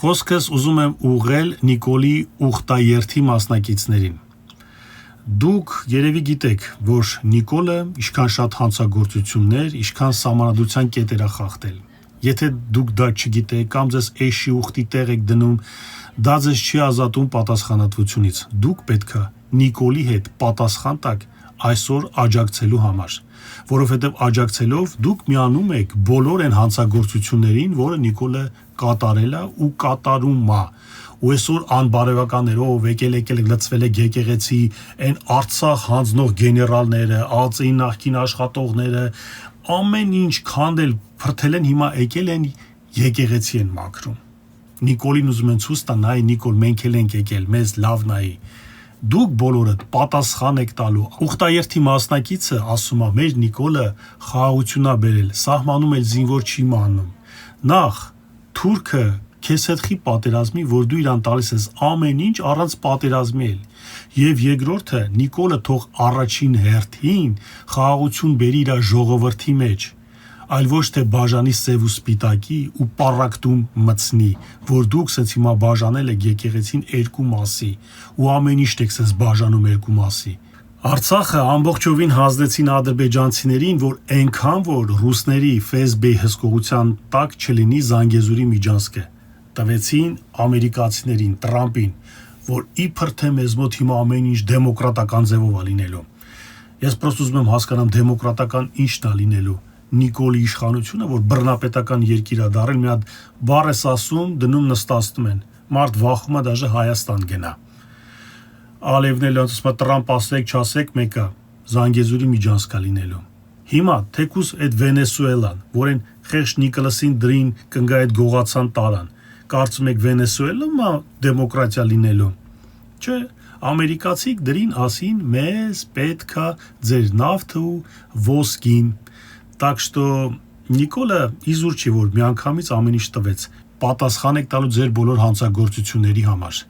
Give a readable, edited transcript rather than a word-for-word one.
Խոսքս ուզում եմ ուղղել Նիկոլի ուխտաերթի մասնակիցներին։ Դուք երևի գիտեք, որ Նիկոլը ինչքան շատ հանցագործություններ, ինչքան սահմանադրության կետեր է խախտել։ Եթե դուք դա չգիտեք կամ ձեզ էշի ուխտի տեղ եք դնում, դա ձեզ չի ազատում պատասխանատվությունից։ Դուք պետքա Նիկոլի հետ պատասխան տաք այսօր աջակցելու համար, որովհետև աջակցելով դուք միանում եք բոլոր այն հանցագործություններին, որը Նիկոլը կատարել է ու կատարում է։ Ու այսօր անբարևականներով եկել լծվել եք եկեղեցի, այն Արցախ հանձնող գեներալները, ԱԱԾ-ի նախկին աշխատողները, ամեն ինչ քանդել, փրթել են, հիմա եկել են եկեղեցի են մաքրում։ Նիկոլին ուզում են ցույց տան, նայ Նիկոլ, մենք էլ ենք եկել, մեզ լավ նայի։ Դուք բոլորդ պատասխան եք տալու։ Ուխտաերթի մասնակիցը ասում է, մեր Նիկոլը խաղաղություն է բերել, սահմանում էլ զինվոր չի մանում։ Նախ թուրքը քեզ հետ խի պատերազմի, որ դու իրան տալիս ես ամեն ինչ առանց պատերազմի էլ։ Եվ երկրորդը Նիկոլը թող առաջին հերթին խաղաղություն բերի իր ժողովրդի մեջ, այլ ոչ թե բաժանի սև ու սպիտակի ու պառակտում մտցնի, որ դուք սենց հիմա բաժանել եք եկեղեցին երկու մասի ու ամեն ինչ եք սենց բաժանում երկու մասի։ Արցախը ամբողջովին հանձնեցին ադրբեջանցիներին, որ այնքան որ ռուսների ՖՍԲ հսկողության տակ չլինի Զանգեզուրի միջանցքը։ Տվեցին ամերիկացիներին, Տրամպին, որ իբր թե մեզ մոտ հիմա ամեն ինչ դեմոկրատական ձևով է լինելու։ Ես պրոստը ուզում եմ հասկանամ դեմոկրատական ինչն է լինելու։ Նիկոլի իշխանությունը, որ բռնապետական երկիր է դարել, մի հատ բառ ես ասում, դնում նստացնում են։ Մարդ վախում է դաժե Հայաստան գնա։ Ալևներն ասում Տրամպ ասեք, չասեք, մեկը Զանգեզուրի միջանցք է լինելու։ Հիմա թեկուզ այդ Վենեսուելան, որ այն խեղճ Նիկոլասին դրին կնգա այդ գողացան տարան, կարծում եք Վենեսուելում է դեմոկրատիա լինելու։ Չէ, ամերիկացիք դրին ասին, մեզ պետքա ձեր նավթը ու ոսկին։ Так что Նիկոլը իզուր չի, որ միանգամից ամեն ինչ տվեց։ Պատասխան եք տալու ձեր բոլոր հանցագործությունների համար։